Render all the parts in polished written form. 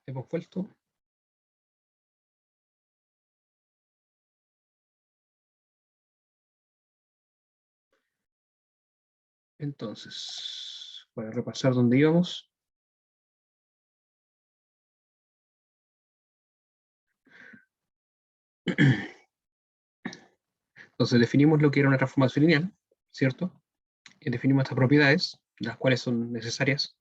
hemos vuelto. Entonces, para repasar dónde íbamos. Entonces definimos lo que era una transformación lineal, ¿cierto? Y definimos estas propiedades, las cuales son necesarias,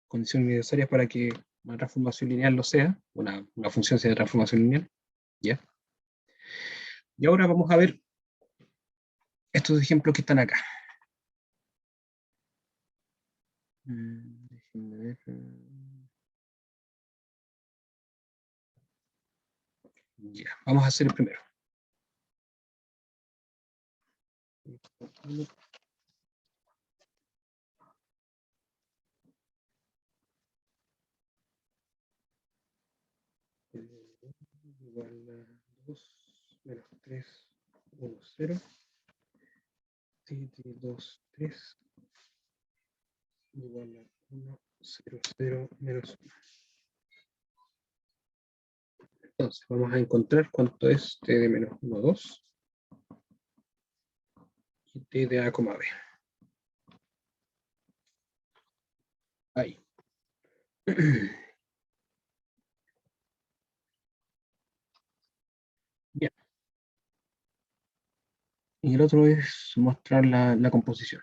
condiciones necesarias para que una transformación lineal lo sea, una función sea de transformación lineal, ¿ya? Y ahora vamos a ver estos ejemplos que están acá. Déjenme ver. Ya, vamos a hacer el primero. Igual a 2 menos 3, 1, 0. T de 2, 3 igual a 1, 0, 0, menos 1. Entonces, vamos a encontrar cuánto es t de menos 1, 2 y t de a, b. Ahí. Bien. Y el otro es mostrar la composición.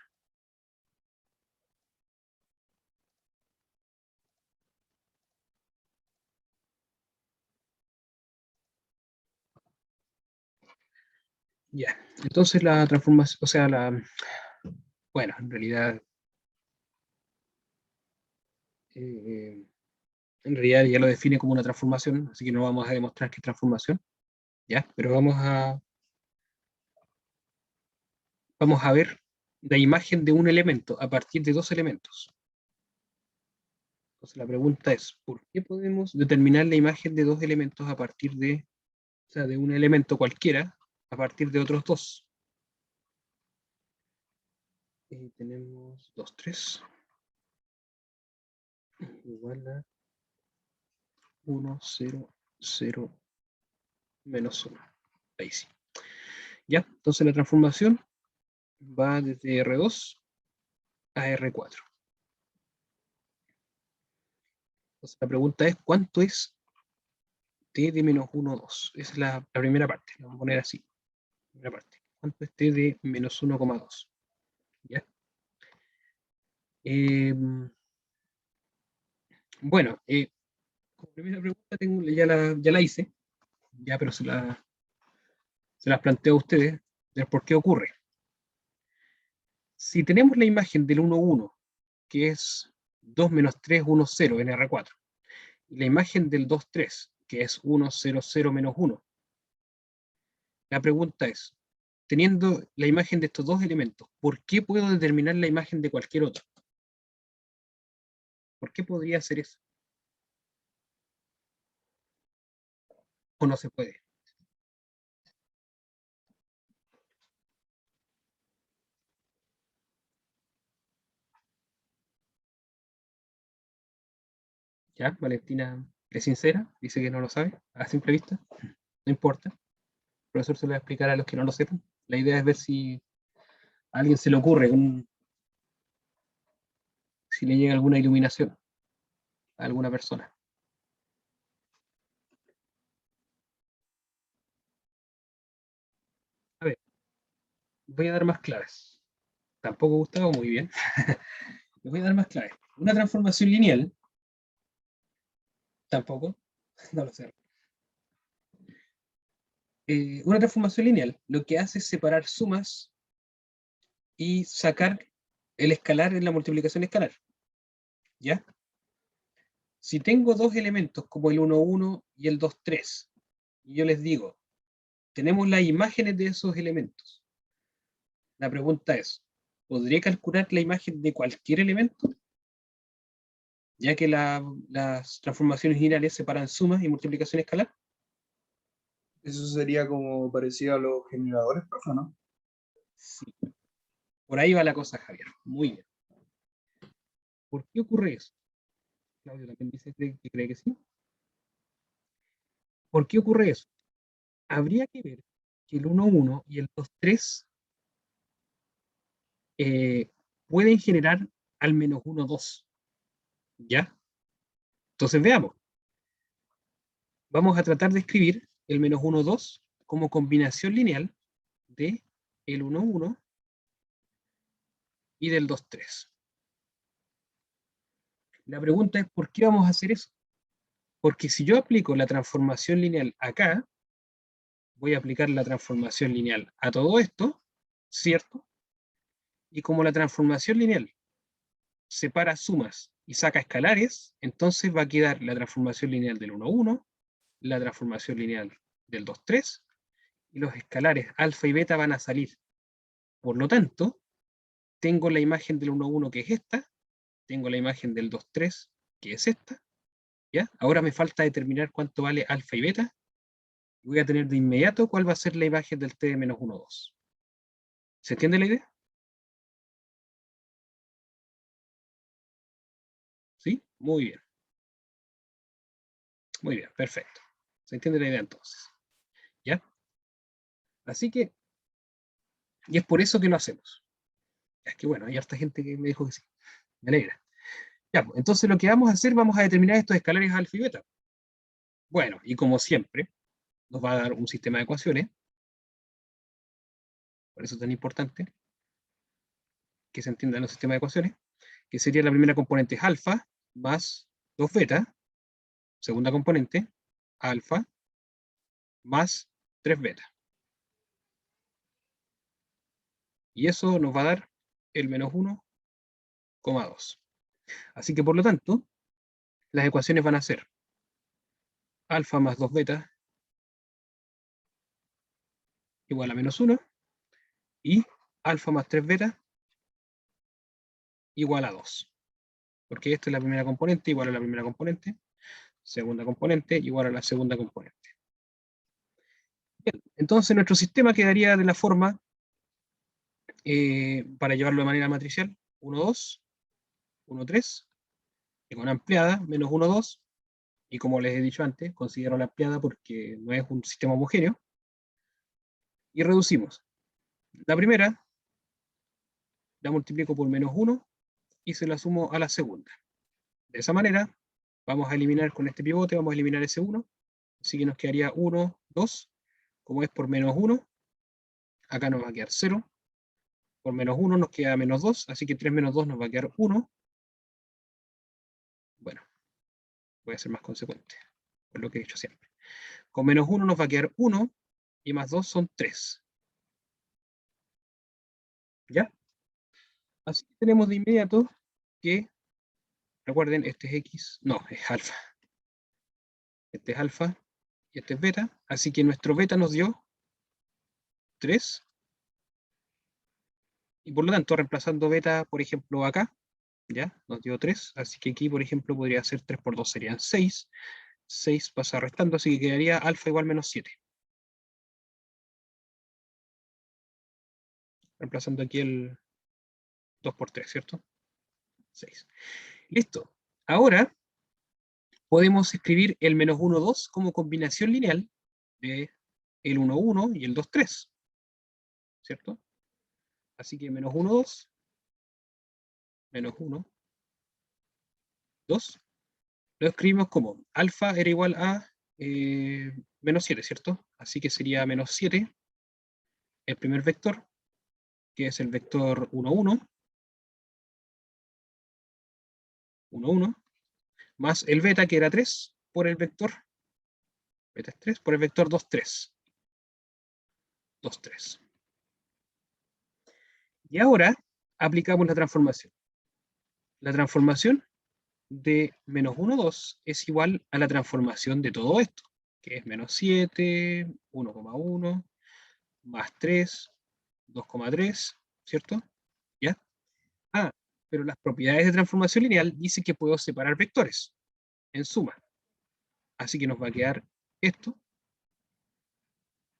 Ya. Entonces la transformación, o sea, bueno, en realidad, eh, ya lo define como una transformación, así que no vamos a demostrar que es transformación, ¿ya? Pero vamos a ver la imagen de un elemento a partir de dos elementos. Entonces la pregunta es, ¿por qué podemos determinar la imagen de dos elementos a partir de, o sea, de un elemento cualquiera a partir de otros dos? Y tenemos 2, 3 igual a 1, 0, 0, menos 1. Ahí sí. Ya, entonces la transformación va desde R2 a R4. Entonces la pregunta es, ¿cuánto es t de menos 1, 2? Esa es la primera parte, la vamos a poner así. Primera parte. ¿Cuánto es t de menos 1,2? ¿Ya? Bueno, como primera pregunta ya la hice, ya, pero se las planteo a ustedes de por qué ocurre. Si tenemos la imagen del 1, 1, que es 2 menos 3, 1, 0 en R4, y la imagen del 2, 3, que es 1, 0, 0, menos 1, la pregunta es, teniendo la imagen de estos dos elementos, ¿por qué puedo determinar la imagen de cualquier otro? ¿Por qué podría ser eso? ¿O no se puede? ¿Ya? Valentina es sincera, dice que no lo sabe, a simple vista, no importa. El profesor se lo va a explicar a los que no lo sepan. La idea es ver si a alguien se le ocurre, si le llega alguna iluminación a alguna persona. A ver, voy a dar más claves. Tampoco Gustavo, muy bien. Les voy a dar más claves. Una transformación lineal, tampoco, no lo sé. Una transformación lineal lo que hace es separar sumas y sacar el escalar en la multiplicación escalar. ¿Ya? Si tengo dos elementos como el 1, 1 y el 2, 3, y yo les digo, tenemos las imágenes de esos elementos. La pregunta es, ¿podré calcular la imagen de cualquier elemento? Ya que las transformaciones lineales separan sumas y multiplicación escalar. Eso sería como parecido a los generadores, profe, ¿no? Sí. Por ahí va la cosa, Javier. Muy bien. ¿Por qué ocurre eso? Claudio también dice que cree que sí. ¿Por qué ocurre eso? Habría que ver que el 1, 1 y el 2, 3 pueden generar al menos 1, 2. ¿Ya? Entonces veamos. Vamos a tratar de escribir el menos 1, 2 como combinación lineal de el 1, 1 y del 2, 3. La pregunta es, ¿por qué vamos a hacer eso? Porque si yo aplico la transformación lineal acá, voy a aplicar la transformación lineal a todo esto, ¿cierto? Y como la transformación lineal separa sumas y saca escalares, entonces va a quedar la transformación lineal del 1, 1, la transformación lineal del 2, 3, y los escalares alfa y beta van a salir. Por lo tanto, tengo la imagen del 1, 1 que es esta, tengo la imagen del 2, 3 que es esta, ¿ya? Ahora me falta determinar cuánto vale alfa y beta, y voy a tener de inmediato cuál va a ser la imagen del t de menos 1, 2. ¿Se entiende la idea? ¿Sí? Muy bien. Muy bien, perfecto. ¿Se entiende la idea entonces? ¿Ya? Así que, y es por eso que lo hacemos. Es que bueno, hay harta gente que me dijo que sí. Me alegra. Ya, pues, entonces lo que vamos a hacer, vamos a determinar estos escalares alfa y beta. Bueno, y como siempre, nos va a dar un sistema de ecuaciones. Por eso es tan importante que se entiendan los sistemas de ecuaciones, que sería la primera componente es alfa más 2 beta, segunda componente, alfa más 3 beta. Y eso nos va a dar el menos 1,2. Así que por lo tanto, las ecuaciones van a ser alfa más 2 beta igual a menos 1 y alfa más 3 beta igual a 2. Porque esta es la primera componente igual a la primera componente, segunda componente igual a la segunda componente. Bien, entonces nuestro sistema quedaría de la forma, para llevarlo de manera matricial, 1, 2, 1, 3, y con ampliada, menos 1, 2, y como les he dicho antes, considero la ampliada porque no es un sistema homogéneo, y reducimos. La primera la multiplico por menos 1 y se la sumo a la segunda. De esa manera, vamos a eliminar con este pivote, vamos a eliminar ese 1, así que nos quedaría 1, 2, como es por menos 1, acá nos va a quedar 0, por menos 1 nos queda menos 2, así que 3 menos 2 nos va a quedar 1. Bueno, voy a ser más consecuente, por lo que he dicho siempre. Con menos 1 nos va a quedar 1, y más 2 son 3. ¿Ya? Así que tenemos de inmediato que, recuerden, este es X, no, es alfa. Este es alfa y este es beta, así que nuestro beta nos dio 3, y por lo tanto, reemplazando beta, por ejemplo, acá, ¿ya? Nos dio 3, así que aquí, por ejemplo, podría ser 3 por 2 serían 6. 6 pasa restando, así que quedaría alfa igual menos 7. Reemplazando aquí el 2 por 3, ¿cierto? 6. Listo. Ahora podemos escribir el menos 1, 2 como combinación lineal de el 1, 1 y el 2, 3, ¿cierto? Así que menos 1, 2, menos 1, 2, lo escribimos como alfa era igual a menos 7, ¿cierto? Así que sería menos 7 el primer vector, que es el vector 1, 1, 1, 1, más el beta, que era 3, por el vector, beta es 3, por el vector 2, 3. 2, 3. Y ahora aplicamos la transformación. La transformación de menos 1, 2 es igual a la transformación de todo esto, que es menos 7, 1,1, más 3, 2,3, ¿cierto? ¿Ya? Ah, pero las propiedades de transformación lineal dicen que puedo separar vectores en suma. Así que nos va a quedar esto,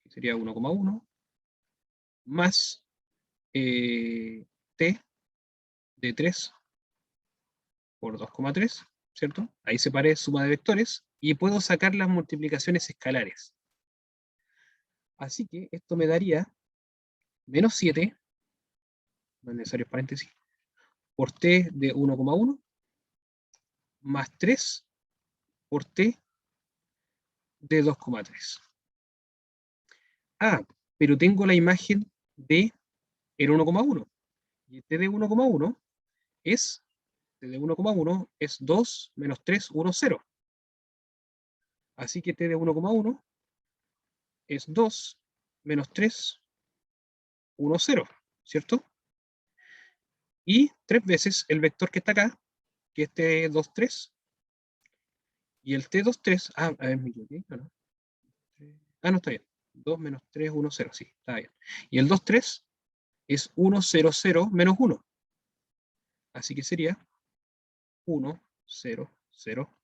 que sería 1,1, más t de 3 por 2,3, ¿cierto? Ahí separé suma de vectores y puedo sacar las multiplicaciones escalares. Así que esto me daría menos 7, no es necesario paréntesis, por t de 1,1 más 3 por t de 2,3. Ah, pero tengo la imagen de el 1,1. Y t de 1,1 es, t de 1,1 es 2 menos 3, 1, 0. Así que t de 1,1 es 2 menos 3, 1, 0, ¿cierto? Y 3 veces el vector que está acá, que es t2, 3, y el t2, 3, a ver, me equivoqué, no. No, está bien. 2 menos 3, 1, 0, sí, está bien. Y el 2, 3 es 1, 0, 0 menos 1. Así que sería 1, 0, 0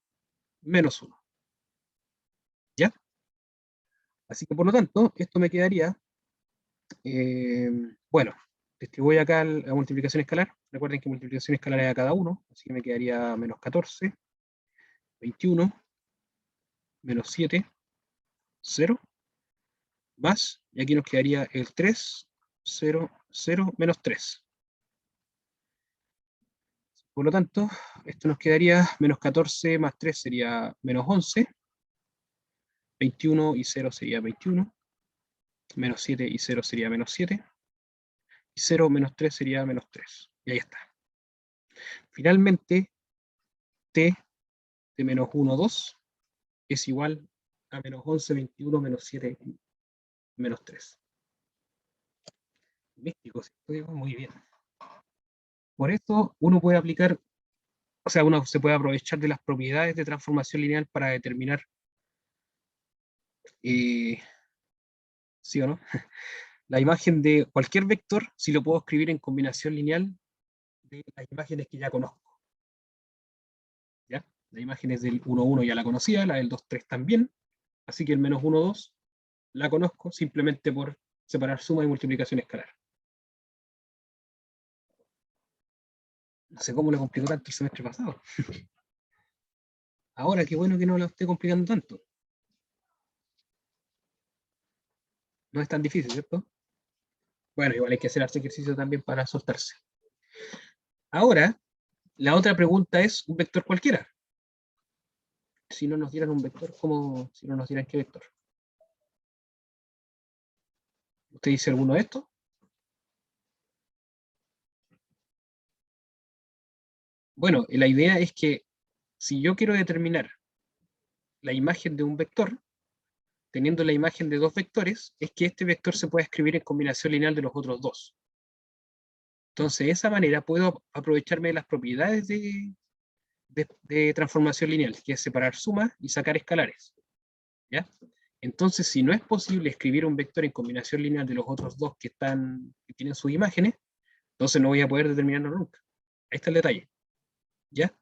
menos 1. ¿Ya? Así que por lo tanto, esto me quedaría, bueno, distribuyo acá la multiplicación escalar. Recuerden que multiplicación escalar es a cada uno, así que me quedaría menos 14, 21, menos 7, 0, más, y aquí nos quedaría el 3, 0, 0, menos 3. Por lo tanto, esto nos quedaría menos 14 más 3 sería menos 11, 21 y 0 sería 21, menos 7 y 0 sería menos 7, y 0 menos 3 sería menos 3. Y ahí está. Finalmente, t de menos 1, 2 es igual a menos 11, 21, menos 7, menos 3. Místico, ¿cierto? Muy bien. Por eso uno puede aplicar, o sea, uno se puede aprovechar de las propiedades de transformación lineal para determinar, ¿sí o no? La imagen de cualquier vector, si lo puedo escribir en combinación lineal de las imágenes que ya conozco. ¿Ya? La imagen es del 1, 1 ya la conocía, la del 2, 3 también, así que el menos 1, 2 la conozco simplemente por separar suma y multiplicación escalar. No sé cómo le complicó tanto el semestre pasado. Ahora, qué bueno que no lo esté complicando tanto. No es tan difícil, ¿cierto? Bueno, igual hay que hacer este ejercicio también para soltarse. Ahora, la otra pregunta es un vector cualquiera. Si no nos dieran un vector, ¿cómo? Si no nos dieran qué vector. ¿Usted dice alguno de estos? Bueno, la idea es que si yo quiero determinar la imagen de un vector, teniendo la imagen de dos vectores, es que este vector se puede escribir en combinación lineal de los otros dos. Entonces, de esa manera puedo aprovecharme de las propiedades de transformación lineal, que es separar sumas y sacar escalares. ¿Ya? Entonces, si no es posible escribir un vector en combinación lineal de los otros dos que tienen sus imágenes, entonces no voy a poder determinarlo nunca. Ahí está el detalle. ¿Ya?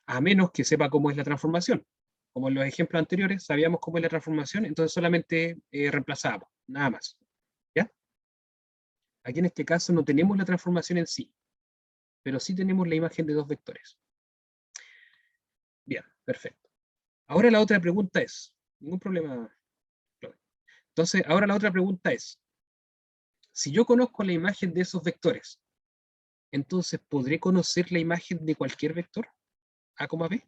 A menos que sepa cómo es la transformación. Como en los ejemplos anteriores, sabíamos cómo es la transformación, entonces solamente reemplazábamos, nada más. ¿Ya? Aquí en este caso no tenemos la transformación en sí, pero sí tenemos la imagen de dos vectores. Bien, perfecto. Ahora la otra pregunta es, ningún problema. Entonces, ahora la otra pregunta es, si yo conozco la imagen de esos vectores, entonces ¿podré conocer la imagen de cualquier vector? A, B.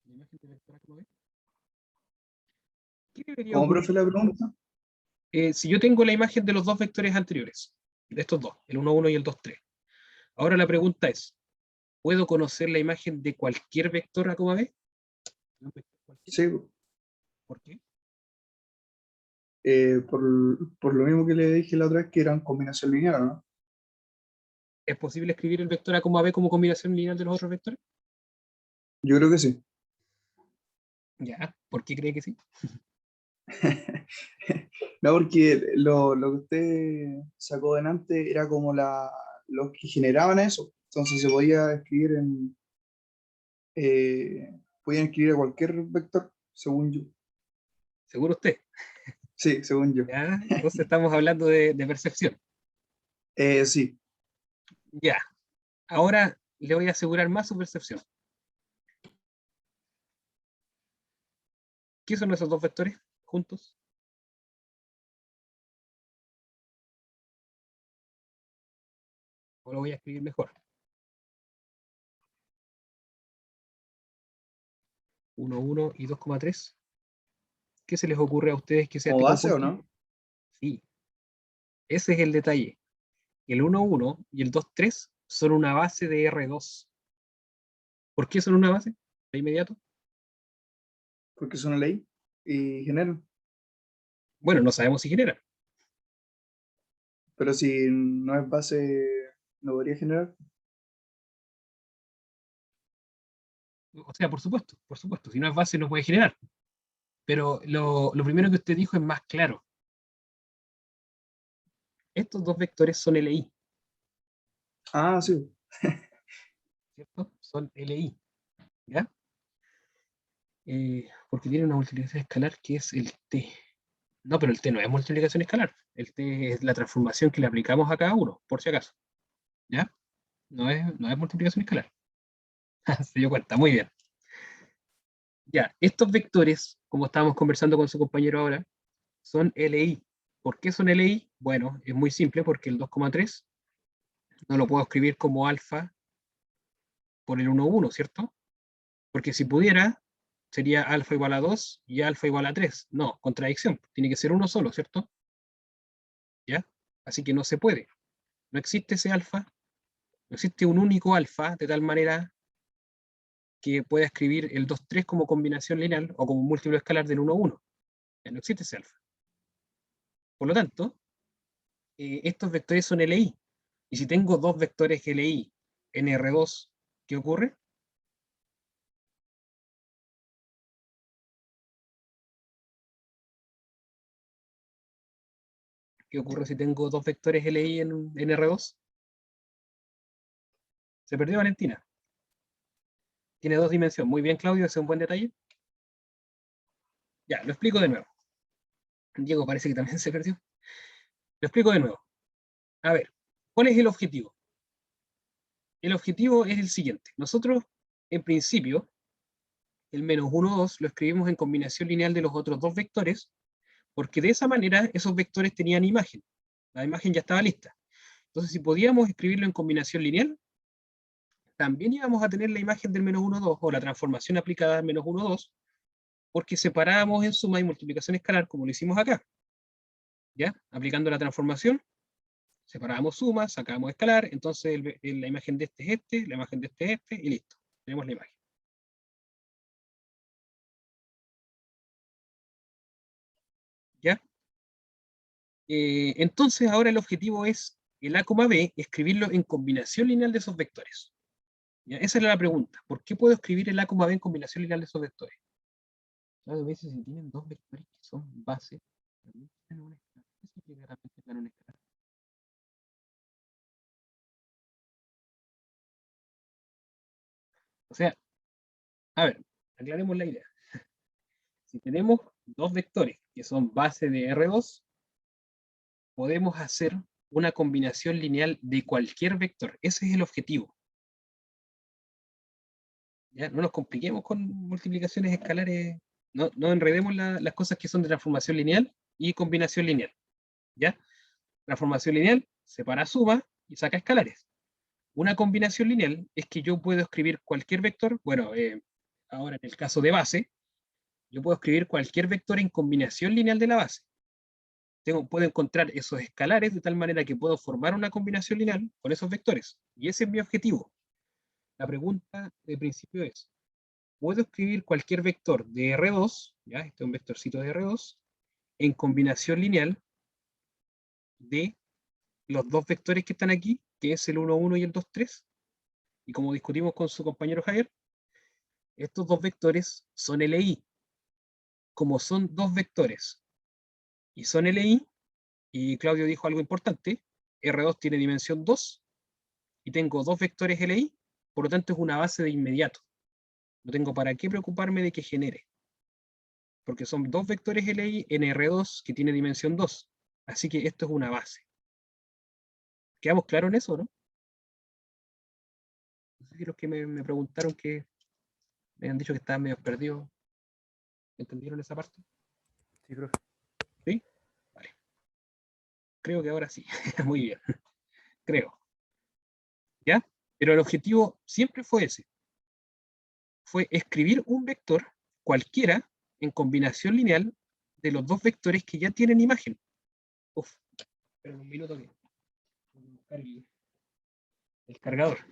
La imagen de vector A, B. ¿Qué debería ¿Cómo, ocurrir? profe, la pregunta? Si yo tengo la imagen de los dos vectores anteriores, de estos dos, el 1, 1 y el 2, 3. Ahora la pregunta es, ¿puedo conocer la imagen de cualquier vector A, B? ¿Un vector cualquiera? Sí, ¿Por qué? por lo mismo que le dije la otra vez, que eran combinación lineal, ¿no? ¿Es posible escribir el vector A, B como combinación lineal de los otros vectores? Yo creo que sí. Ya, ¿por qué cree que sí? No, porque lo que usted sacó delante era como los que generaban eso. Entonces se podía escribir podían escribir a cualquier vector, según yo. ¿Seguro usted? Sí, según yo. Ya, entonces estamos hablando de percepción. Sí, Ya, ahora le voy a asegurar más su percepción. ¿Qué son esos dos vectores juntos? O lo voy a escribir mejor. 1, 1 y 2,3. ¿Qué se les ocurre a ustedes que sea ¿Como este base o compuesto? no? Sí, ese es el detalle. El 1, 1 y el 2, 3 son una base de R2. ¿Por qué son una base? De inmediato. Porque es una ley y generan. Bueno, no sabemos si genera. Pero si no es base, no podría generar. O sea, por supuesto. Si no es base, no puede generar. Pero lo primero que usted dijo es más claro. Estos dos vectores son LI, Ah, sí. ¿cierto? Son LI, ¿ya? Porque tiene una multiplicación escalar que es el T. No, pero el T no es multiplicación escalar. El T es la transformación que le aplicamos a cada uno, por si acaso. ¿Ya? No es multiplicación escalar. Se dio cuenta, muy bien. Ya, estos vectores, como estábamos conversando con su compañero ahora, son LI. ¿Por qué son LI? Bueno, es muy simple porque el 2,3 no lo puedo escribir como alfa por el 1,1, ¿cierto? Porque si pudiera, sería alfa igual a 2 y alfa igual a 3. No, contradicción. Tiene que ser uno solo, ¿cierto? ¿Ya? Así que no se puede. No existe ese alfa, no existe un único alfa de tal manera que pueda escribir el 2,3 como combinación lineal o como múltiplo escalar del 1,1. Ya no existe ese alfa. Por lo tanto, estos vectores son LI. Y si tengo dos vectores LI en R2, ¿qué ocurre? ¿Qué ocurre si tengo dos vectores LI en R2? Se perdió Valentina. Tiene dos dimensiones. Muy bien, Claudio, ese es un buen detalle. Ya, lo explico de nuevo. Diego parece que también se perdió. Lo explico de nuevo. A ver, ¿cuál es el objetivo? El objetivo es el siguiente. Nosotros, en principio, el menos 1, 2 lo escribimos en combinación lineal de los otros dos vectores, porque de esa manera esos vectores tenían imagen. La imagen ya estaba lista. Entonces, si podíamos escribirlo en combinación lineal, también íbamos a tener la imagen del menos 1, 2, o la transformación aplicada al menos 1, 2, porque separábamos en suma y multiplicación escalar, como lo hicimos acá. ¿Ya? Aplicando la transformación, separábamos suma, sacábamos escalar, entonces la imagen de este es este, la imagen de este es este, y listo. Tenemos la imagen. ¿Ya? Entonces ahora el objetivo es el A, B, escribirlo en combinación lineal de esos vectores. ¿Ya? Esa era la pregunta. ¿Por qué puedo escribir el A, B en combinación lineal de esos vectores? Claro, a veces si tienen dos vectores que son base, también tienen una escala. ¿Qué significa realmente tener una escala? O sea, a ver, aclaremos la idea. Si tenemos dos vectores que son base de R2, podemos hacer una combinación lineal de cualquier vector. Ese es el objetivo. ¿Ya? No nos compliquemos con multiplicaciones escalares, no enredemos las cosas que son de transformación lineal y combinación lineal. ¿Ya? Transformación lineal separa suma y saca escalares. Una combinación lineal es que yo puedo escribir cualquier vector, bueno, ahora en el caso de base, yo puedo escribir cualquier vector en combinación lineal de la base. Puedo encontrar esos escalares de tal manera que puedo formar una combinación lineal con esos vectores. Y ese es mi objetivo. La pregunta de principio es, ¿puedo escribir cualquier vector de R2, ya, este es un vectorcito de R2, en combinación lineal de los dos vectores que están aquí, que es el 1, 1 y el 2, 3? Y como discutimos con su compañero Javier, estos dos vectores son LI. Como son dos vectores y son LI, y Claudio dijo algo importante, R2 tiene dimensión 2 y tengo dos vectores LI, por lo tanto es una base de inmediato. No tengo para qué preocuparme de que genere, porque son dos vectores LI en R2 que tiene dimensión 2. Así que esto es una base. ¿Quedamos claros en eso, no? sé si los que me preguntaron que me han dicho que estaban medio perdidos, ¿entendieron esa parte? Sí, profe. ¿Sí? Vale. Creo que ahora sí. Muy bien. Creo. ¿Ya? Pero el objetivo siempre fue ese. Fue escribir un vector cualquiera en combinación lineal de los dos vectores que ya tienen imagen. Uf, esperen un minuto que voy a buscar el cargador.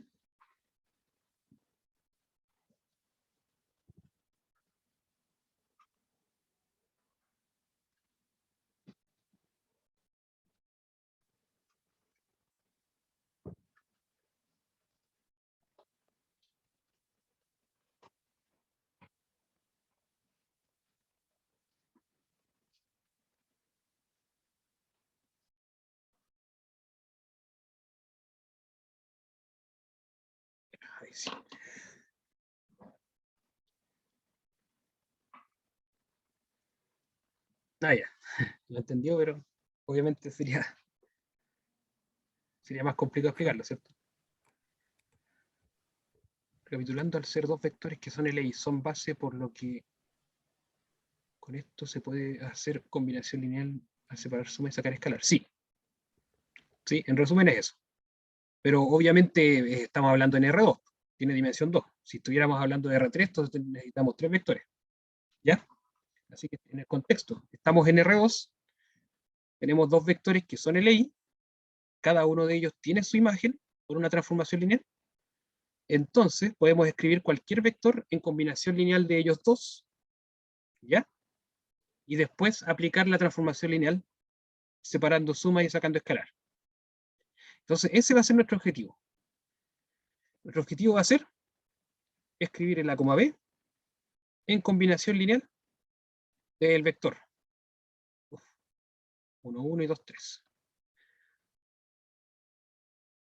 Ahí sí. Ah, ya. Lo entendió, pero obviamente sería más complicado explicarlo, ¿cierto? Recapitulando, al ser dos vectores que son LI, son base, por lo que con esto se puede hacer combinación lineal al separar suma y sacar escalar. Sí, sí, en resumen es eso. Pero obviamente estamos hablando en R2, tiene dimensión 2. Si estuviéramos hablando de R3, entonces necesitamos 3 vectores. ¿Ya? Así que en el contexto, estamos en R2, tenemos dos vectores que son LI, cada uno de ellos tiene su imagen por una transformación lineal. Entonces podemos escribir cualquier vector en combinación lineal de ellos dos, ¿ya? Y después aplicar la transformación lineal separando suma y sacando escalar. Entonces ese va a ser nuestro objetivo. Nuestro objetivo va a ser escribir en la coma B en combinación lineal del vector 1, 1 y 2, 3.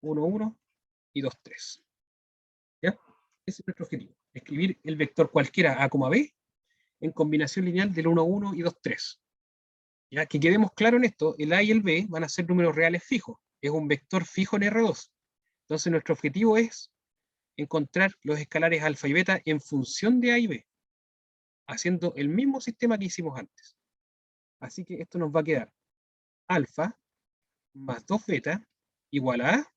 1, 1 y 2, 3. ¿Ya? Ese es nuestro objetivo. Escribir el vector cualquiera A, B en combinación lineal del 1, 1 y 2, 3. Ya que quedemos claros en esto, el A y el B van a ser números reales fijos. Es un vector fijo en R2. Entonces nuestro objetivo es encontrar los escalares alfa y beta en función de A y B, haciendo el mismo sistema que hicimos antes. Así que esto nos va a quedar alfa más 2 beta igual a A,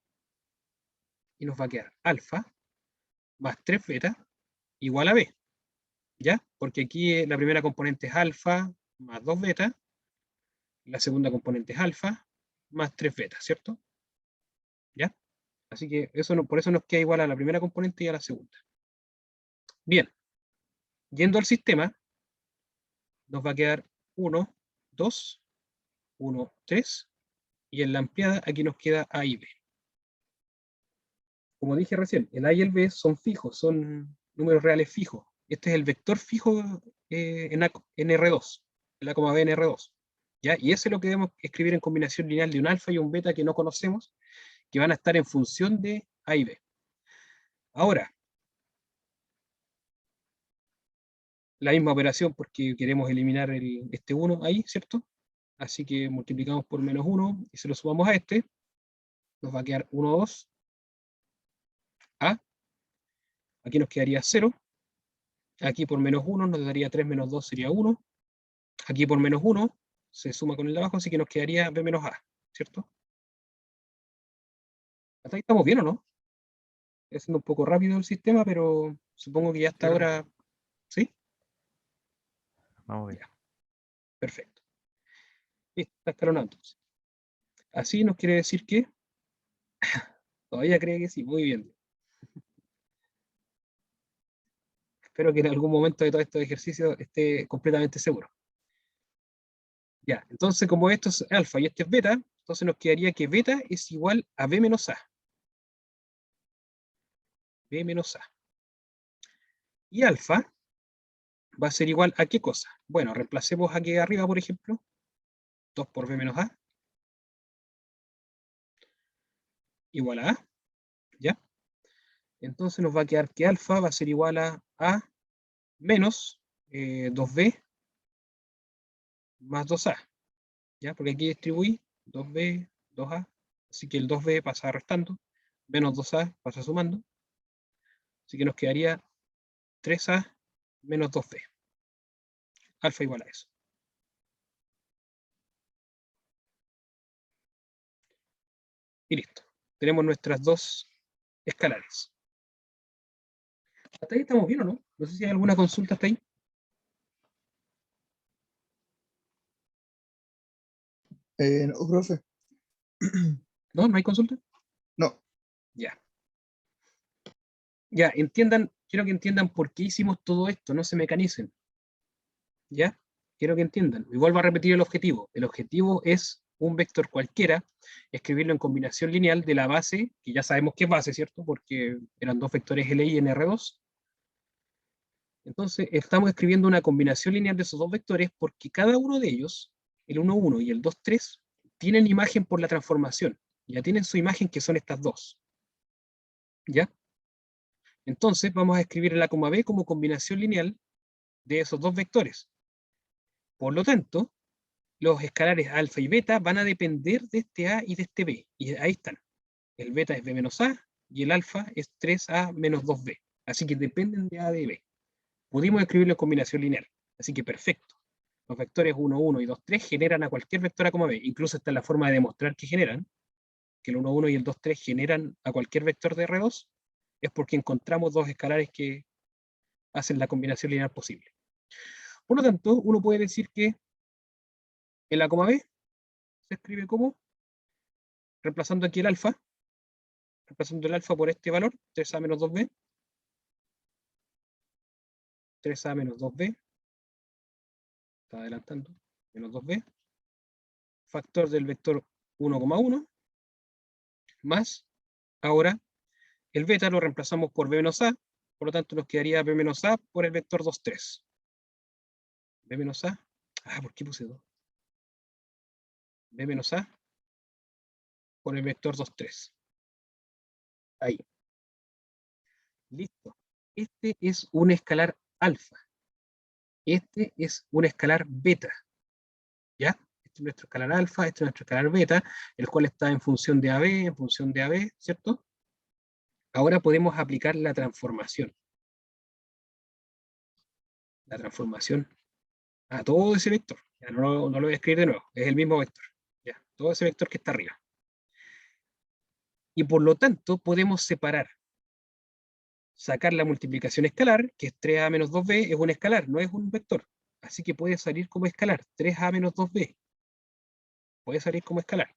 y nos va a quedar alfa más 3 beta igual a B. ¿Ya? Porque aquí la primera componente es alfa más 2 beta, la segunda componente es alfa más 3 beta, ¿cierto? ¿Ya? Así que eso no, por eso nos queda igual a la primera componente y a la segunda. Bien, yendo al sistema, nos va a quedar 1, 2, 1, 3, y en la ampliada aquí nos queda A y B. Como dije recién, el A y el B son fijos, son números reales fijos. Este es el vector fijo en R2, en la coma B en R2. ¿Ya? Y ese es lo que debemos escribir en combinación lineal de un alfa y un beta que no conocemos, que van a estar en función de A y B. Ahora, la misma operación porque queremos eliminar este 1 ahí, ¿cierto? Así que multiplicamos por menos 1 y se lo sumamos a este. Nos va a quedar 1, 2, A. Aquí nos quedaría 0. Aquí por menos 1 nos daría 3 menos 2 sería 1. Aquí por menos 1 se suma con el de abajo, así que nos quedaría B menos A, ¿cierto? ¿Hasta ahí estamos bien o no? Estoy haciendo un poco rápido el sistema, pero supongo que ya hasta ahora... ¿Sí? Vamos bien. Ya, perfecto. Está escalonado entonces. Así nos quiere decir que... Todavía cree que sí, muy bien. Espero que en algún momento de todo estos ejercicios esté completamente seguro. Ya, entonces como esto es alfa y este es beta, entonces nos quedaría que beta es igual a B menos A. B menos A. Y alfa va a ser igual a ¿qué cosa? Bueno, reemplacemos aquí arriba, por ejemplo, 2 por B menos A, igual a A, ¿ya? Entonces nos va a quedar que alfa va a ser igual a A menos 2B más 2A, ¿ya? Porque aquí distribuí 2B, 2A, así que el 2B pasa restando, menos 2A pasa sumando, Así que nos quedaría 3A menos 2B. Alfa igual a eso. Y listo. Tenemos nuestras dos escalares. ¿Hasta ahí estamos bien o no? No sé si hay alguna consulta hasta ahí. No, profe. ¿No? ¿No hay consulta? No. Ya. Ya, entiendan, quiero que entiendan por qué hicimos todo esto, no se mecanicen. ¿Ya? Quiero que entiendan. Y vuelvo a repetir el objetivo. El objetivo es un vector cualquiera, escribirlo en combinación lineal de la base, que ya sabemos que es base, ¿cierto? Porque eran dos vectores LI en R2. Entonces, estamos escribiendo una combinación lineal de esos dos vectores porque cada uno de ellos, el 1, 1 y el 2, 3, tienen imagen por la transformación. Ya tienen su imagen que son estas dos. ¿Ya? Entonces, vamos a escribir el A, B como combinación lineal de esos dos vectores. Por lo tanto, los escalares alfa y beta van a depender de este A y de este B. Y ahí están. El beta es B menos A y el alfa es 3A menos 2B. Así que dependen de A de B. Pudimos escribirlo en combinación lineal. Así que perfecto. Los vectores 1, 1 y 2, 3 generan a cualquier vector A, B. Incluso está la forma de demostrar que generan, que el 1, 1 y el 2, 3 generan a cualquier vector de R2, es porque encontramos dos escalares que hacen la combinación lineal posible. Por lo tanto, uno puede decir que el A, B se escribe como, reemplazando aquí el alfa, reemplazando el alfa por este valor, 3A menos 2B, 3A menos 2B, está adelantando, menos 2B, factor del vector 1,1, más, ahora, el beta lo reemplazamos por B menos A, por lo tanto nos quedaría B menos A por el vector 2, 3. B menos A, ¿por qué puse 2? B menos A por el vector 2, 3. Ahí. Listo. Este es un escalar alfa. Este es un escalar beta. ¿Ya? Este es nuestro escalar alfa, este es nuestro escalar beta, el cual está en función de AB, en función de AB, ¿cierto? Ahora podemos aplicar la transformación. La transformación a todo ese vector. Ya no lo voy a escribir de nuevo, es el mismo vector. Ya, todo ese vector que está arriba. Y por lo tanto podemos separar. Sacar la multiplicación escalar, que es 3A menos 2B, es un escalar, no es un vector. Así que puede salir como escalar, 3A menos 2B. Puede salir como escalar.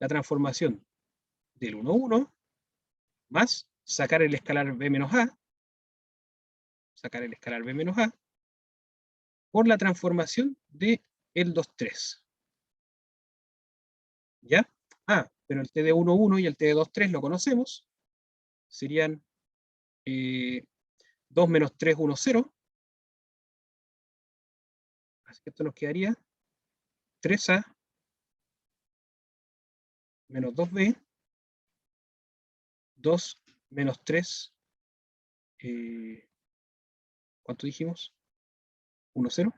La transformación del 1, 1, más sacar el escalar B menos A, sacar el escalar B menos A, por la transformación de el 2, 3. ¿Ya? Pero el T de 1, 1 y el T de 2, 3 lo conocemos. Serían 2 menos 3, 1, 0. Así que esto nos quedaría 3A menos 2B, 2 menos 3, ¿cuánto dijimos? 1, 0.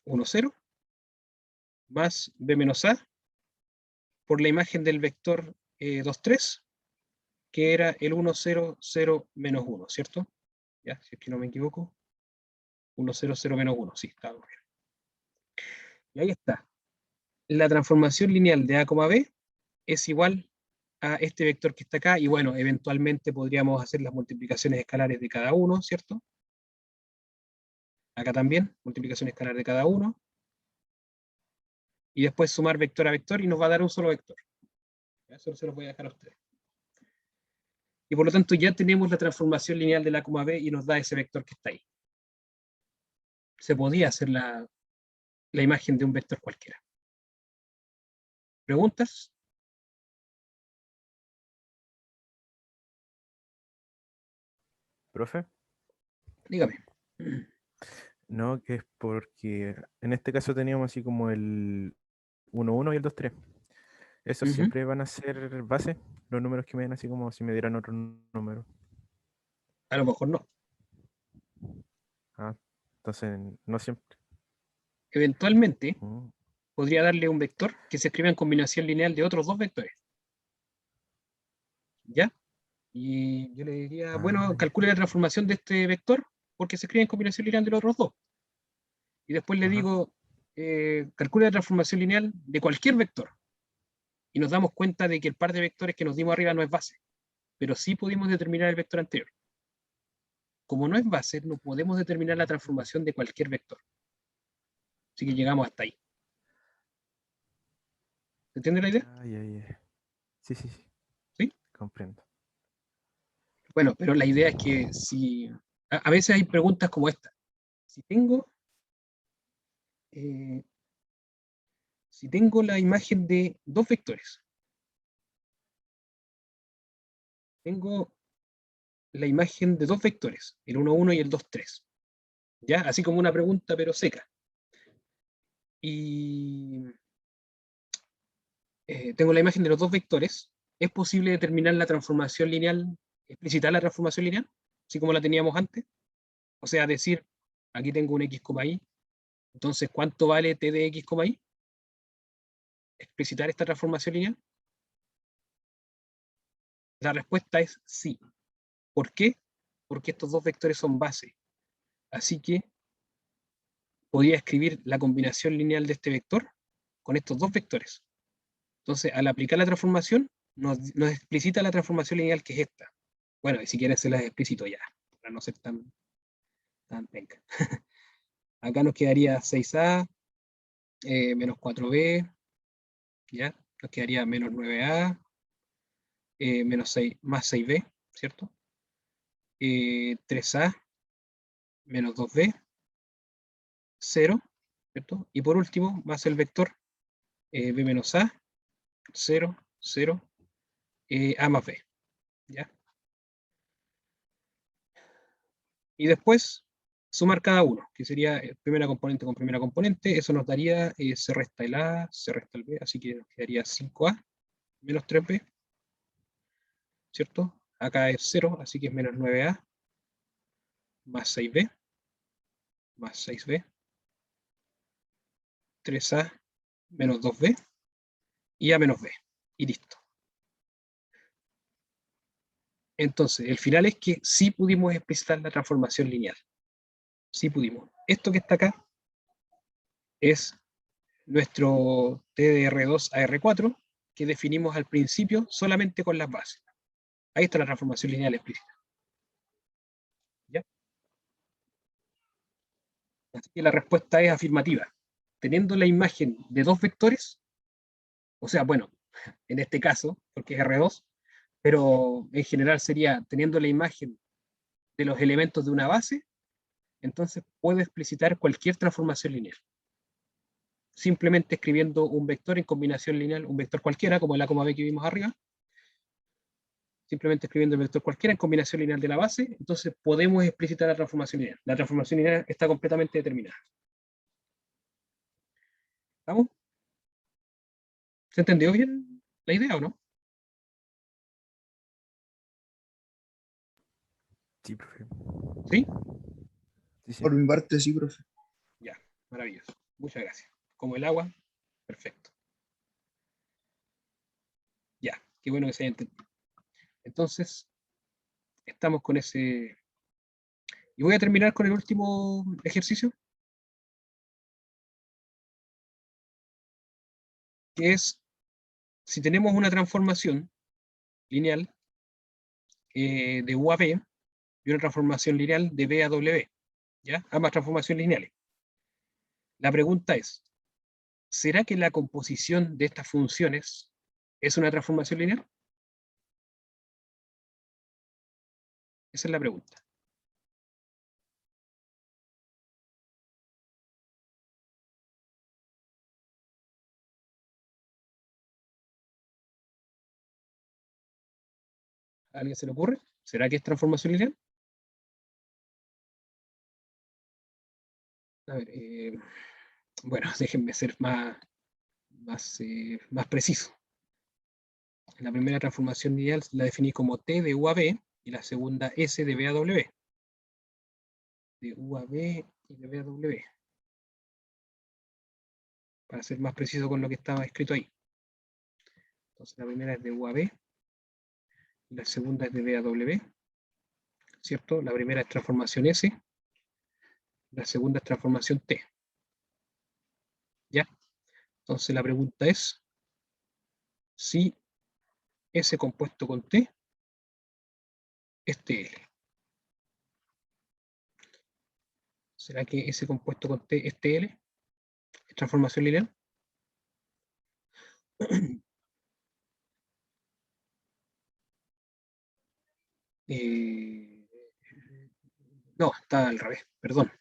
1, 0, más B menos A, por la imagen del vector 2, 3, que era el 1, 0, 0, menos 1, ¿cierto? Ya, si es que no me equivoco. 1, 0, 0, menos 1, sí, está bien. Y ahí está. La transformación lineal de A, B es igual a este vector que está acá, y bueno, eventualmente podríamos hacer las multiplicaciones escalares de cada uno, ¿cierto? Acá también, multiplicación escalar de cada uno, y después sumar vector a vector y nos va a dar un solo vector. Eso se los voy a dejar a ustedes. Y por lo tanto ya tenemos la transformación lineal de la A, B y nos da ese vector que está ahí. Se podía hacer la imagen de un vector cualquiera. ¿Preguntas? ¿Profe? Dígame. No, que es porque en este caso teníamos así como el 1, 1 y el 2, 3. ¿Esos siempre van a ser base? Los números que me den así como si me dieran otro número. A lo mejor no. Ah, entonces no siempre. Eventualmente Mm, podría darle un vector que se escribe en combinación lineal de otros dos vectores. ¿Ya? Y yo le diría, Ah, bueno, ya. calcule la transformación de este vector, porque se escribe en combinación lineal de los otros dos. Y después le Ajá. digo, calcule la transformación lineal de cualquier vector. Y nos damos cuenta de que el par de vectores que nos dimos arriba no es base, pero sí pudimos determinar el vector anterior. Como no es base, no podemos determinar la transformación de cualquier vector. Así que llegamos hasta ahí. ¿Se entiende la idea? Ah, ya, ya. Sí, sí, sí. ¿Sí? Comprendo. Bueno, pero la idea es que si... A veces hay preguntas como esta. Si tengo, eh, si tengo la imagen de dos vectores, tengo la imagen de dos vectores, el 1, 1 y el 2, 3. ¿Ya? Así como una pregunta, pero seca. Y tengo la imagen de los dos vectores. ¿Es posible determinar la transformación lineal, explicitar la transformación lineal, así como la teníamos antes? O sea, decir, aquí tengo un x, y, entonces, ¿cuánto vale t de x, y? Explicitar esta transformación lineal. La respuesta es sí. ¿Por qué? Porque estos dos vectores son base. Así que podría escribir la combinación lineal de este vector con estos dos vectores. Entonces, al aplicar la transformación, nos explicita la transformación lineal que es esta. Bueno, y si quieres se las explícito ya, para no ser tan penca. Acá nos quedaría 6a menos 4b, ¿ya? Nos quedaría menos 9a menos 6, más 6b, ¿cierto? 3a menos 2b, 0, ¿cierto? Y por último, más el vector b menos a, 0, 0, a más b, ¿ya? Y después sumar cada uno, que sería primera componente con primera componente, eso nos daría, se resta el a, se resta el b, así que nos quedaría 5a menos 3b, ¿cierto? Acá es 0, así que es menos 9a, más 6b, más 6b, 3a menos 2b, y a menos b, y listo. Entonces, el final es que sí pudimos explicitar la transformación lineal. Sí pudimos. Esto que está acá es nuestro T de R2 a R4, que definimos al principio solamente con las bases. Ahí está la transformación lineal explícita. ¿Ya? Así que la respuesta es afirmativa. Teniendo la imagen de dos vectores, o sea, bueno, en este caso, porque es R2, pero en general sería teniendo la imagen de los elementos de una base, entonces puedo explicitar cualquier transformación lineal. Simplemente escribiendo un vector en combinación lineal, un vector cualquiera, como el a, b que vimos arriba, simplemente escribiendo el vector cualquiera en combinación lineal de la base, entonces podemos explicitar la transformación lineal. La transformación lineal está completamente determinada. ¿Vamos? ¿Se entendió bien la idea o no? Sí, profe. ¿Sí? Sí, sí. Por mi parte, sí, profe. Ya, maravilloso. Muchas gracias. Como el agua, perfecto. Ya, qué bueno que se haya entendido. Entonces, estamos con ese... Y voy a terminar con el último ejercicio, que es, si tenemos una transformación lineal de U a B y una transformación lineal de B a W, ¿ya? Ambas transformaciones lineales. La pregunta es, ¿será que la composición de estas funciones es una transformación lineal? Esa es la pregunta. ¿A alguien se le ocurre? ¿Será que es transformación lineal? A ver, bueno, déjenme ser más preciso. La primera transformación lineal la definí como T de U a B y la segunda S de B a W. De U a B y de B a W. Para ser más preciso con lo que estaba escrito ahí. Entonces la primera es de U a B La segunda es de B a W, ¿cierto? La primera es transformación S, la segunda es transformación T. ¿Ya? Entonces la pregunta es si S compuesto con T es TL. ¿Será que S compuesto con T es TL? ¿Es transformación lineal? Eh, no, está al revés. Perdón.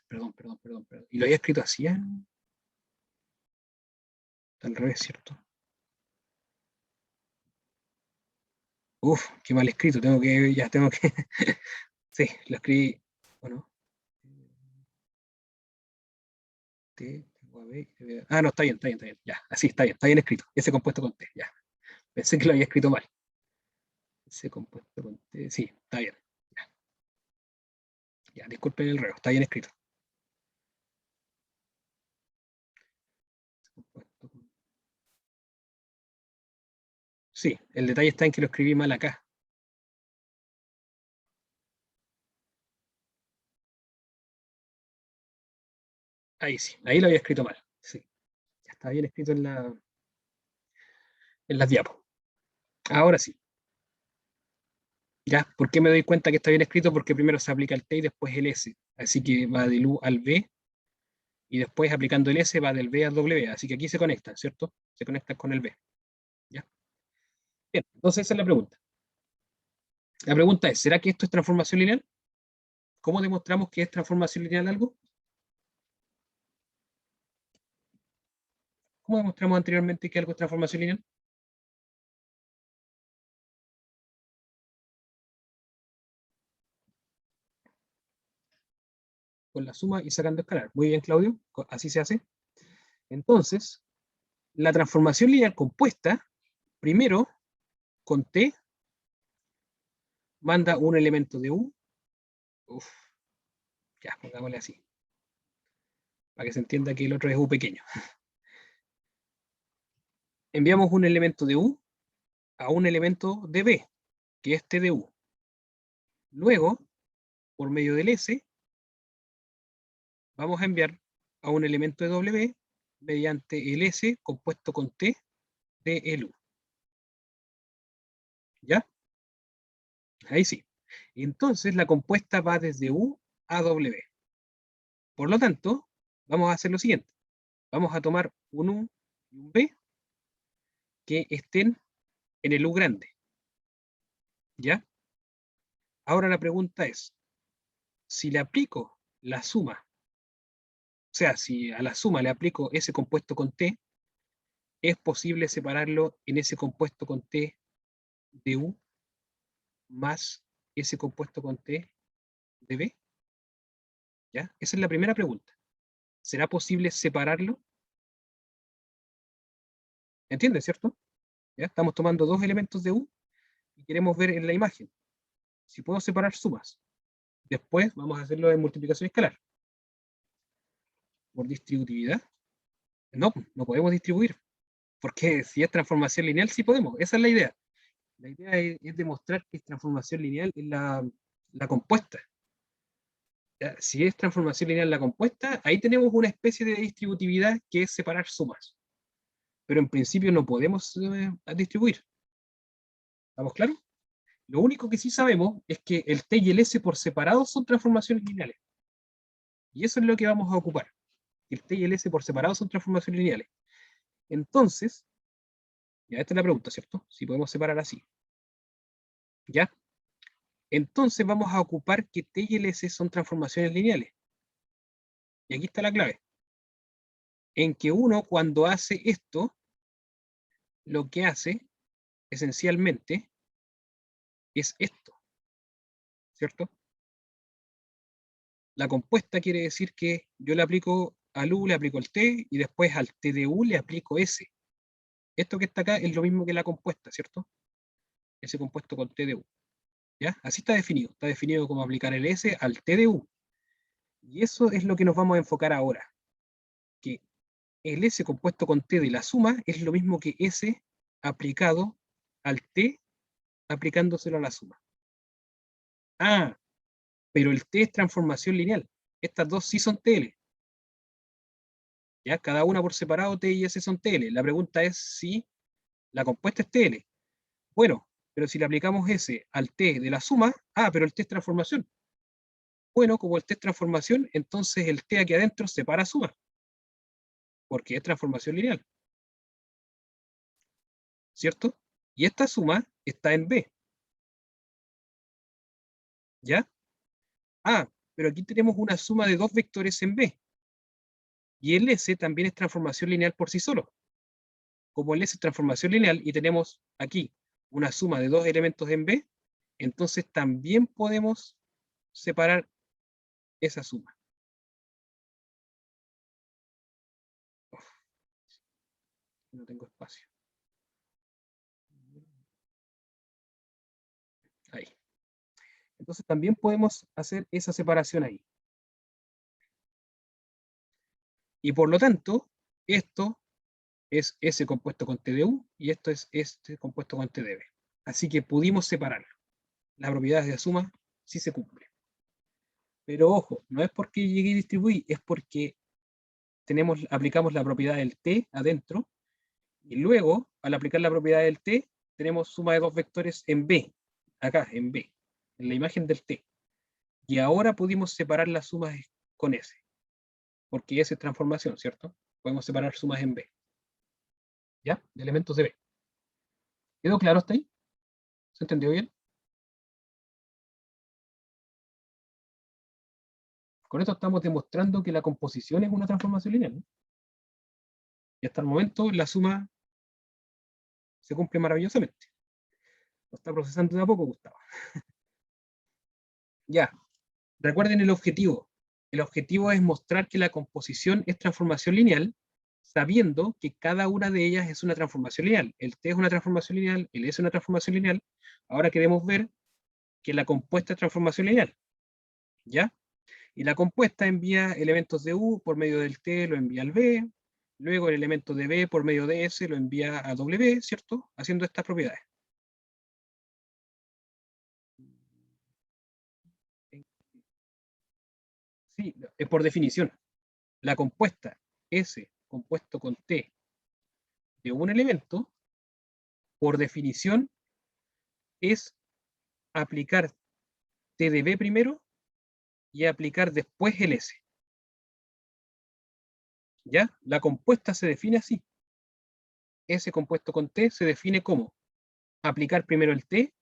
Y lo había escrito así, ¿eh? Está al revés, ¿cierto? Uf, qué mal escrito. Tengo que. Sí, lo escribí. ¿O no? Tengo a B, ah, no, está bien. Ya, así está bien escrito. Ese compuesto con T, ya. Pensé que lo había escrito mal. Ese compuesto con T, sí, está bien. Ya, disculpen el reo, está bien escrito. Sí, el detalle está en que lo escribí mal acá. Ahí sí, ahí lo había escrito mal. Sí, ya está bien escrito en las diapos. Ahora sí. ¿Ya? ¿Por qué me doy cuenta que está bien escrito? Porque primero se aplica el T y después el S. Así que va del U al B y después aplicando el S va del B al W. Así que aquí se conectan, ¿cierto? Se conectan con el B. ¿Ya? Bien, entonces esa es la pregunta. La pregunta es, ¿será que esto es transformación lineal? ¿Cómo demostramos que es transformación lineal algo? ¿Cómo demostramos anteriormente que algo es transformación lineal? Con la suma y sacando escalar. Muy bien, Claudio, así se hace. Entonces, la transformación lineal compuesta, primero, con T, manda un elemento de U. Uf, ya, pongámosle así, para que se entienda que el otro es U pequeño. Enviamos un elemento de U a un elemento de B, que es T de U. Luego, por medio del S, vamos a enviar a un elemento de W mediante el S compuesto con T de el U. ¿Ya? Ahí sí. Entonces la compuesta va desde U a W. Por lo tanto, vamos a hacer lo siguiente. Vamos a tomar un U y un B que estén en el U grande. ¿Ya? Ahora la pregunta es, si le aplico la suma, o sea, si a la suma le aplico ese compuesto con T, ¿es posible separarlo en ese compuesto con T de U más ese compuesto con T de B? ¿Ya? Esa es la primera pregunta. ¿Será posible separarlo? ¿Entiendes, cierto? ¿Ya? Estamos tomando dos elementos de U y queremos ver en la imagen si puedo separar sumas. Después vamos a hacerlo en multiplicación escalar. Por distributividad. No, no podemos distribuir. Porque si es transformación lineal, sí podemos. Esa es la idea. La idea es demostrar que es transformación lineal en la compuesta. ¿Ya? Si es transformación lineal en la compuesta, ahí tenemos una especie de distributividad que es separar sumas. Pero en principio no podemos distribuir. ¿Estamos claros? Lo único que sí sabemos es que el T y el S por separado son transformaciones lineales. Y eso es lo que vamos a ocupar. El T y el S por separado son transformaciones lineales. Entonces, ya esta es la pregunta, ¿cierto? Si podemos separar así. ¿Ya? Entonces vamos a ocupar que T y el S son transformaciones lineales. Y aquí está la clave. En que uno cuando hace esto, lo que hace esencialmente es esto, ¿cierto? La compuesta quiere decir que yo le aplico al U, le aplico el T, y después al T de U le aplico S. Esto que está acá es lo mismo que la compuesta, ¿cierto? Ese compuesto con T de U. ¿Ya? Así está definido como aplicar el S al T de U. Y eso es lo que nos vamos a enfocar ahora. Que el S compuesto con T de la suma es lo mismo que S aplicado al T aplicándoselo a la suma. Ah, pero el T es transformación lineal. Estas dos sí son TL. ¿Ya? Cada una por separado, T y S son TL. La pregunta es si la compuesta es TL. Bueno, pero si le aplicamos S al T de la suma, pero el T es transformación. Bueno, como el T es transformación, entonces el T aquí adentro separa suma, porque es transformación lineal. ¿Cierto? Y esta suma está en B. ¿Ya? Pero aquí tenemos una suma de dos vectores en B. Y el S también es transformación lineal por sí solo. Como el S es transformación lineal y tenemos aquí una suma de dos elementos en B, entonces también podemos separar esa suma. Uf, no tengo espacio. Ahí. Entonces también podemos hacer esa separación ahí. Y por lo tanto, esto es S compuesto con T de U y esto es S compuesto con T de B. Así que pudimos separarlo. Las propiedades de la suma sí se cumplen. Pero ojo, no es porque llegué y distribuí, es porque aplicamos la propiedad del T adentro y luego, al aplicar la propiedad del T, tenemos suma de dos vectores en B, acá, en B, en la imagen del T. Y ahora pudimos separar las sumas con S, porque S es transformación, ¿cierto? Podemos separar sumas en B. ¿Ya? De elementos de B. ¿Quedó claro hasta ahí? ¿Se entendió bien? Con esto estamos demostrando que la composición es una transformación lineal, ¿no? Y hasta el momento la suma se cumple maravillosamente. Lo está procesando de a poco, Gustavo. Ya, recuerden el objetivo. El objetivo es mostrar que la composición es transformación lineal, sabiendo que cada una de ellas es una transformación lineal. El T es una transformación lineal, el S es una transformación lineal. Ahora queremos ver que la compuesta es transformación lineal. ¿Ya? Y la compuesta envía elementos de U por medio del T, lo envía al B. Luego el elemento de B por medio de S lo envía a W, ¿cierto? Haciendo estas propiedades. Sí, es por definición. La compuesta S compuesto con T de un elemento, por definición, es aplicar T de B primero y aplicar después el S. ¿Ya? La compuesta se define así. S compuesto con T se define como aplicar primero el T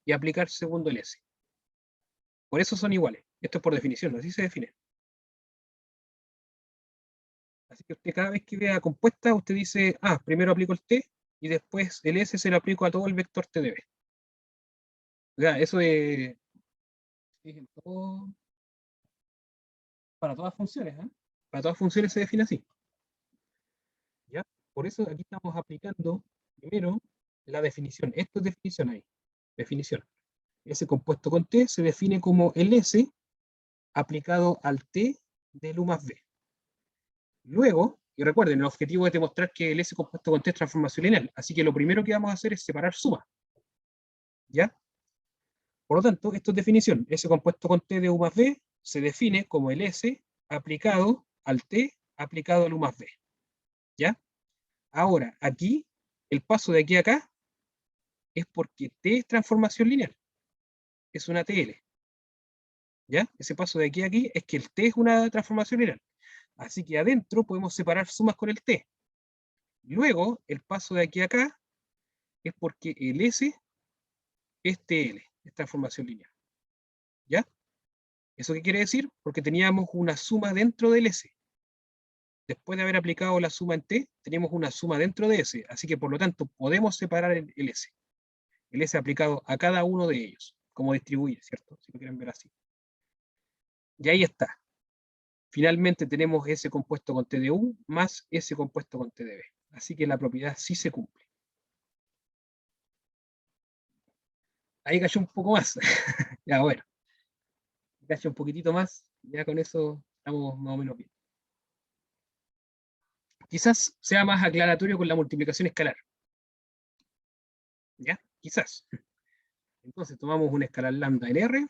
y aplicar segundo el S. Por eso son iguales. Esto es por definición, así se define. Así que usted cada vez que vea compuesta, usted dice, primero aplico el T y después el S se lo aplico a todo el vector T de B. O sea, eso es para todas funciones, ¿eh? Para todas funciones se define así. ¿Ya? Por eso aquí estamos aplicando primero la definición. Esto es definición ahí. Definición. S compuesto con T se define como el S aplicado al T del U más B. Luego, y recuerden, el objetivo es demostrar que el S compuesto con T es transformación lineal. Así que lo primero que vamos a hacer es separar sumas. ¿Ya? Por lo tanto, esto es definición. S compuesto con T de U más B se define como el S aplicado al T aplicado al U más B. ¿Ya? Ahora, aquí, el paso de aquí a acá es porque T es transformación lineal. Es una TL. ¿Ya? Ese paso de aquí a aquí es que el T es una transformación lineal. Así que adentro podemos separar sumas con el T. Luego, el paso de aquí a acá es porque el S es TL, es transformación lineal. ¿Ya? ¿Eso qué quiere decir? Porque teníamos una suma dentro del S. Después de haber aplicado la suma en T, tenemos una suma dentro de S. Así que por lo tanto podemos separar el S. El S aplicado a cada uno de ellos. Como distribuir, ¿cierto? Si lo quieren ver así. Y ahí está. Finalmente tenemos S compuesto con T de U más S compuesto con T de B. Así que la propiedad sí se cumple. Ahí cayó un poco más. Ya, bueno. Cayó un poquitito más. Ya con eso estamos más o menos bien. Quizás sea más aclaratorio con la multiplicación escalar. ¿Ya? Quizás. Entonces tomamos un escalar lambda en R,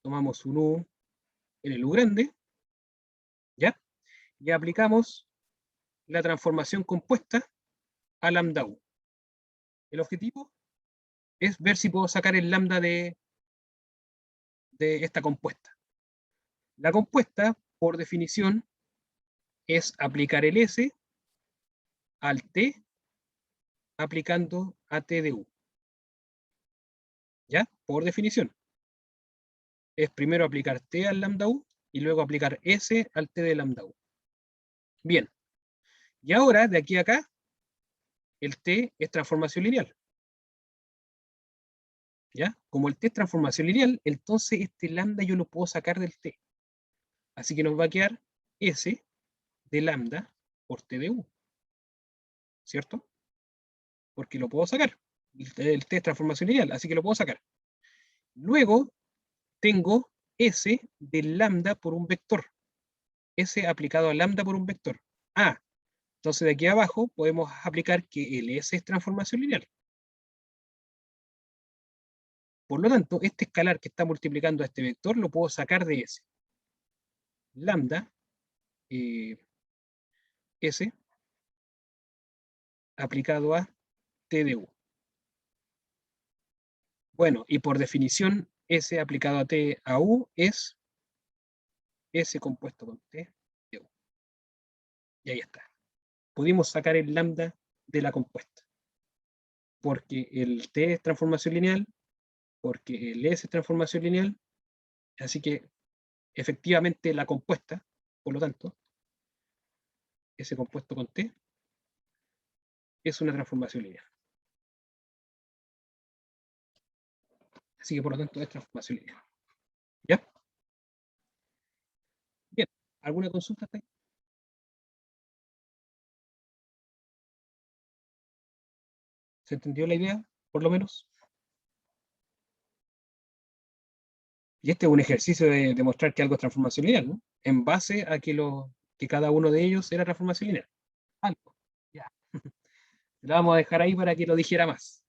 tomamos un U en el U grande, ¿ya? Y aplicamos la transformación compuesta a lambda U. El objetivo es ver si puedo sacar el lambda de esta compuesta. La compuesta, por definición, es aplicar el S al T aplicando a T de U. ¿Ya? Por definición. Es primero aplicar T al lambda U y luego aplicar S al T de lambda U. Bien. Y ahora, de aquí a acá, el T es transformación lineal. ¿Ya? Como el T es transformación lineal, entonces este lambda yo lo puedo sacar del T. Así que nos va a quedar S de lambda por T de U. ¿Cierto? Porque lo puedo sacar. El T es transformación lineal, así que lo puedo sacar. Luego tengo S de lambda por un vector. S aplicado a lambda por un vector. Entonces de aquí abajo podemos aplicar que el S es transformación lineal. Por lo tanto, este escalar que está multiplicando a este vector lo puedo sacar de S. Lambda S aplicado a T de U. Bueno, y por definición, S aplicado a T a U es S compuesto con T de U. Y ahí está. Pudimos sacar el lambda de la compuesta. Porque el T es transformación lineal, porque el S es transformación lineal, así que efectivamente la compuesta, por lo tanto, S compuesto con T, es una transformación lineal. Así que por lo tanto es transformación lineal. ¿Ya? Bien. ¿Alguna consulta hasta ahí? ¿Se entendió la idea, por lo menos? Y este es un ejercicio de demostrar que algo es transformación lineal, ¿no? En base a que cada uno de ellos era transformación lineal. Algo. Ya. Lo vamos a dejar ahí para que lo dijera más.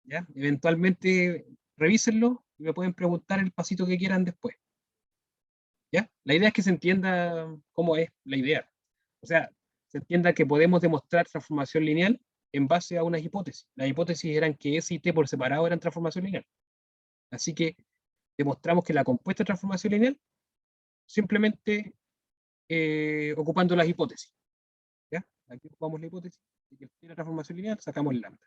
¿Ya? Eventualmente revísenlo y me pueden preguntar el pasito que quieran después. ¿Ya? La idea es que se entienda cómo es la idea. O sea, se entienda que podemos demostrar transformación lineal en base a unas hipótesis. Las hipótesis eran que S y T por separado eran transformación lineal. Así que demostramos que la compuesta es transformación lineal simplemente ocupando las hipótesis. ¿Ya? Aquí ocupamos la hipótesis de que el T era transformación lineal, sacamos el lambda.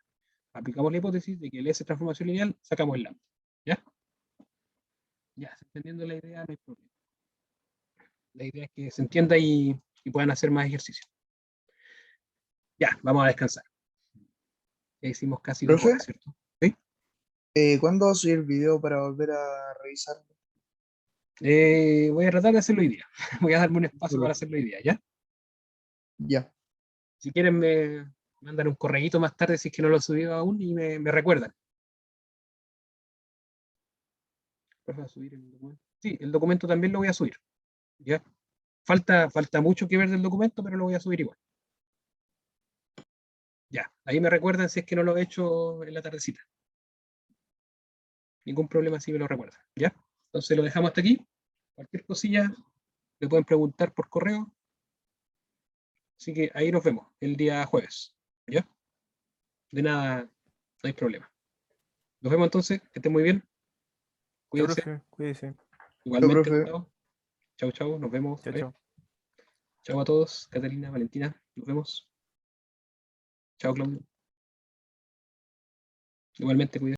Aplicamos la hipótesis de que el S es transformación lineal, sacamos el lambda. ¿Ya? Ya, entendiendo la idea, no hay problema. La idea es que se entienda y puedan hacer más ejercicio. Ya, vamos a descansar. Ya hicimos casi 2 Profe, horas, ¿cierto? ¿Sí? ¿cuándo va a subir el video para volver a revisarlo? Voy a tratar de hacerlo hoy día. Voy a darme un espacio para hacerlo hoy día, ¿ya? Ya, Si quieren me mandan un correíto más tarde si es que no lo he subido aún y me recuerdan. ¿Vas a subir el documento? Sí, el documento también lo voy a subir, ¿ya? Falta mucho que ver del documento, pero lo voy a subir igual. Ya, ahí me recuerdan si es que no lo he hecho en la tardecita. Ningún problema si me lo recuerdan, ¿ya? Entonces lo dejamos hasta aquí. Cualquier cosilla me pueden preguntar por correo. Así que ahí nos vemos el día jueves, ¿ya? De nada, no hay problema. Nos vemos entonces, que estén muy bien. Chao, Cuídense. profe, cuídese. chao, Igualmente, profe. Gustavo. Chau, chau, nos vemos. Chao, chao. Chau a todos. Catalina, Valentina, nos vemos. Chao, Claudio. Igualmente, cuídense.